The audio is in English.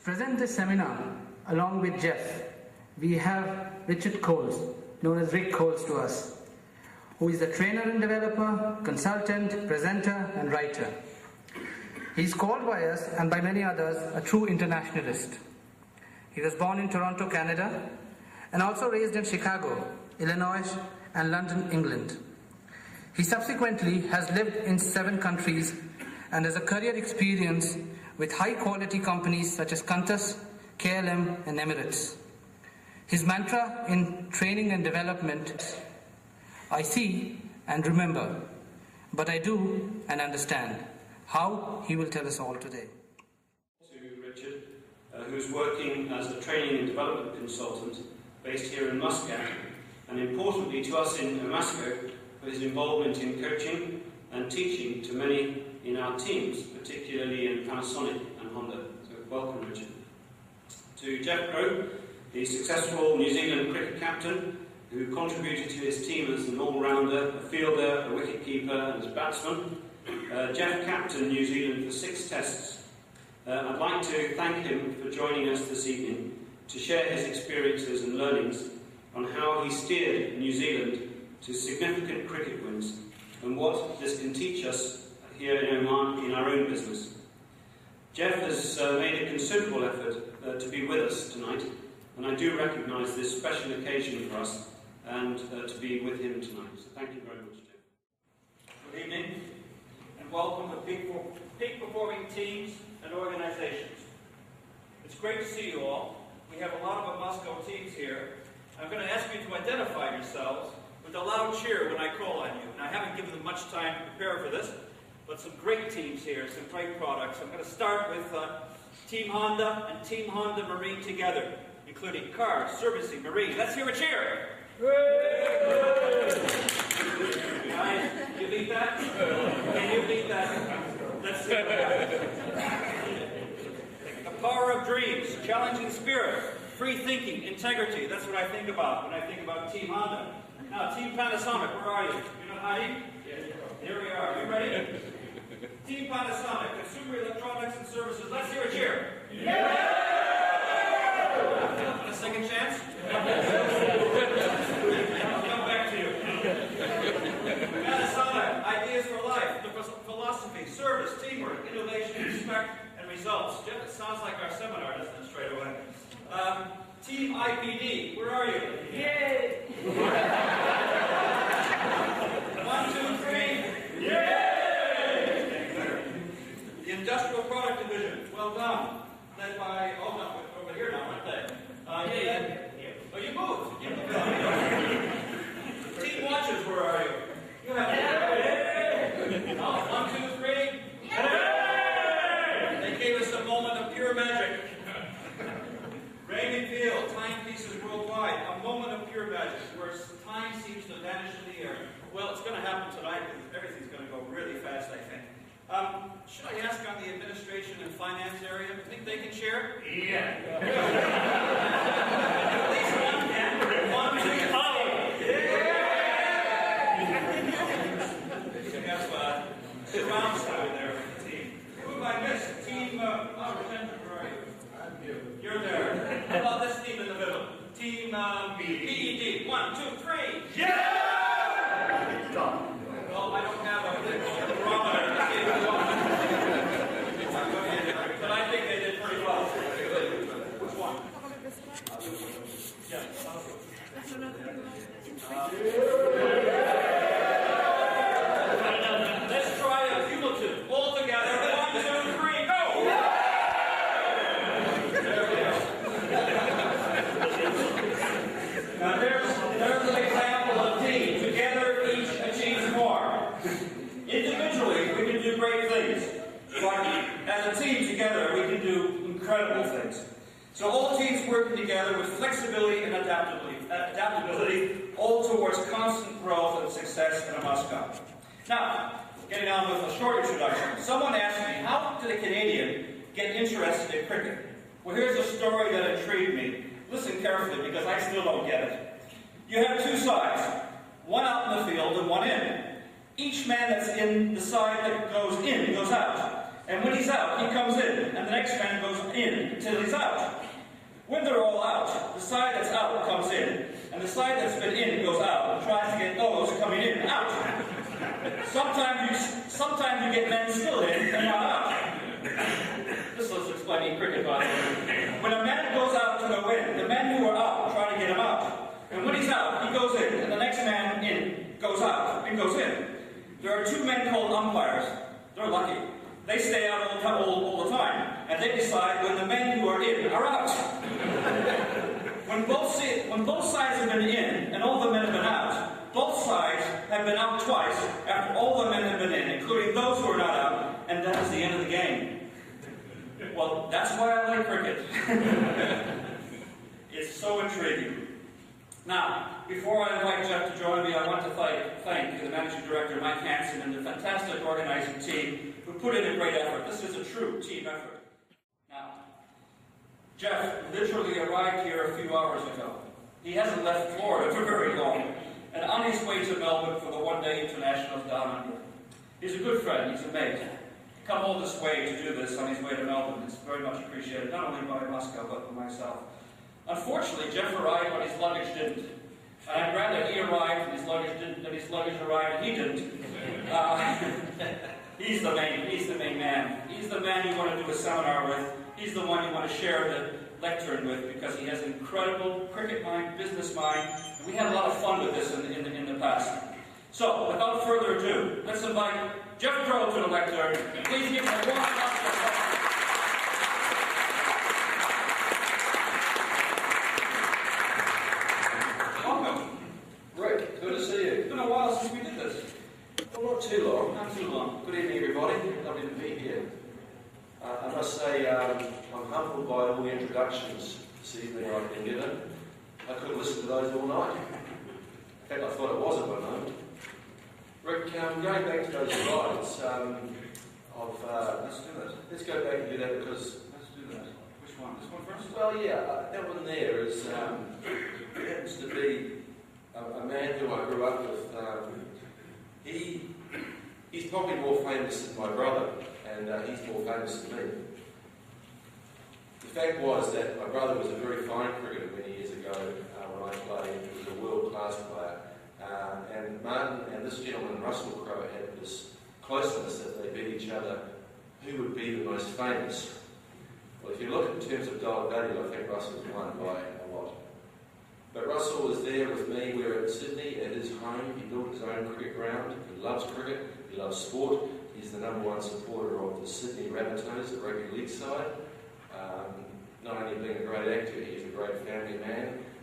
present this seminar, along with Jeff, we have Richard Coles, known as Rick Coles to us, who is a trainer and developer, consultant, presenter, and writer. He's called by us, and by many others, a true internationalist. He was born in Toronto, Canada, and also raised in Chicago, Illinois, and London, England. He subsequently has lived in 7 countries and has a career experience with high-quality companies such as Qantas, KLM, and Emirates. His mantra in training and development, I see and remember, but I do and understand. How, he will tell us all today. To Richard, who's working as a training and development consultant based here in Muscat, and importantly to us in Moscow, for his involvement in coaching and teaching to many in our teams, particularly in Panasonic and Honda. So welcome, Richard. To Jeff Crowe, the successful New Zealand cricket captain who contributed to his team as an all-rounder, a fielder, a wicketkeeper and as batsman. Jeff captained New Zealand for 6 tests. I'd like to thank him for joining us this evening to share his experiences and learnings on how he steered New Zealand to significant cricket wins and what this can teach us here in Oman in our own business. Jeff has made a considerable effort to be with us tonight, and I do recognise this special occasion for us and to be with him tonight. So thank you very much, Jeff. Good evening, and welcome to peak performing teams and organizations. It's great to see you all. We have a lot of Moscow teams here. I'm going to ask you to identify yourselves with a loud cheer when I call on you. And I haven't given them much time to prepare for this, but some great teams here, some great products. I'm going to start with Team Honda and Team Honda Marine together, including cars, servicing, marine. Let's hear a cheer. Guys, you beat that? Can you beat that? Let's see what happens. The power of dreams, challenging spirit, free thinking, integrity. That's what I think about when I think about Team Honda. Now, Team Panasonic, where are you? You're not hiding? Here we are. You ready? Team Panasonic, consumer electronics and services. Let's hear a cheer. Yeah! A second chance? I'll come back to you. Panasonic, ideas for life, the philosophy, service, teamwork, innovation, respect, and results. Jeff, it sounds like our seminar, doesn't it, straight away? Team IPD, where are you? Yay! 1, 2, 3. Yay! The Industrial Product Division, well done. Led by, oh no, over here now, aren't they? Yeah. Oh, you moved. You moved on. Team Watches, where are you? You have it. Oh, 1, 2, 3. Yay! They gave us a moment of pure magic. Raymond Field, timepieces worldwide, a moment of pure magic, where time seems to vanish in the air. Well, it's going to happen tonight because everything's going to go really fast, I think. Should I ask on the administration and finance area? Think they can share? Yeah. At least one can. 1, 2, 3. We have Sharon Hotel there with the team. Who have I missed? Team, where are you? You're there. How about this team in the middle? Team PED. 1, 2, 3. Yeah! Well, I don't have a barometer to see who's on. But I think they did pretty well. Which one? Yeah. Let's try a cumulative. All together. 1, 2, 3, go! Now there's an example of team. Together, each achieves more. Individually, we can do great things. But as a team together, we can do incredible things. So all teams working together with flexibility and adaptability, all towards constant growth and success in a Muscat. Now, getting on with a short introduction. Someone asked me, how did a Canadian get interested in cricket? Well, here's a story that intrigued me. Listen carefully, because I still don't get it. You have 2 sides, one out in the field and one in. Each man that's in the side that goes in goes out. And when he's out, he comes in, and the next man goes in until he's out. When they're all out, the side that's out comes in, and the side that's been in goes out and tries to get those coming in out. Sometimes you get men still in and not out. This was explaining cricket, by the way. When a man goes out to go in, the men who are out try to get him out. And when he's out, he goes in, and the next man in goes out and goes in. There are two men called umpires. They're lucky. They stay out all the time, and they decide when the men who are in are out. When both sides have been in and all the men have been out, both sides have been out twice after all the men have been in, including those who are not out, and that is the end of the game. Well, that's why I like cricket. It's so intriguing. Now, before I invite Jeff to join me, I want to thank the Managing Director, Mike Hansen, and the fantastic organizing team who put in a great effort. This is a true team effort. Now, Jeff literally arrived here a few hours ago. He hasn't left Florida for very long, and on his way to Melbourne for the one-day internationals down under. He's a good friend, he's a mate. Come all this way to do this on his way to Melbourne. It's very much appreciated, not only by Muscat, but by myself. Unfortunately, Jeff arrived when his luggage didn't. And I'd rather he arrived and his luggage didn't than his luggage arrived and he didn't. He's the main man. He's the man you want to do a seminar with. He's the one you want to share the lectern with because he has an incredible cricket mind, business mind, and we had a lot of fun with this in the past. So, without further ado, let's invite Jeff Crowe to the lectern. Please give him a warm applause. Too long. Not too long. Good evening, everybody. Lovely to be here. I must say, I'm humbled by all the introductions this evening I've been given. I could listen to those all night. In fact, I thought it was at one moment. Rick, going back to those slides, let's do that. Let's go back and do that because... Let's do that. Which one? This one first? Well, yeah, that one there is, happens to be a man who I grew up with. He's probably more famous than my brother, and he's more famous than me. The fact was that my brother was a very fine cricketer many years ago when I played. He was a world-class player. And Martin and this gentleman, Russell Crowe, had this closeness that they beat each other. Who would be the most famous? Well, if you look in terms of dollar value, I think Russell's won by a lot. But Russell was there with me. We were in Sydney at his home. He built his own cricket ground. He loves cricket. He loves sport. He's the #1 supporter of the Sydney Rabbitohs, the rugby league side. Not only being a great actor, he's a great family man.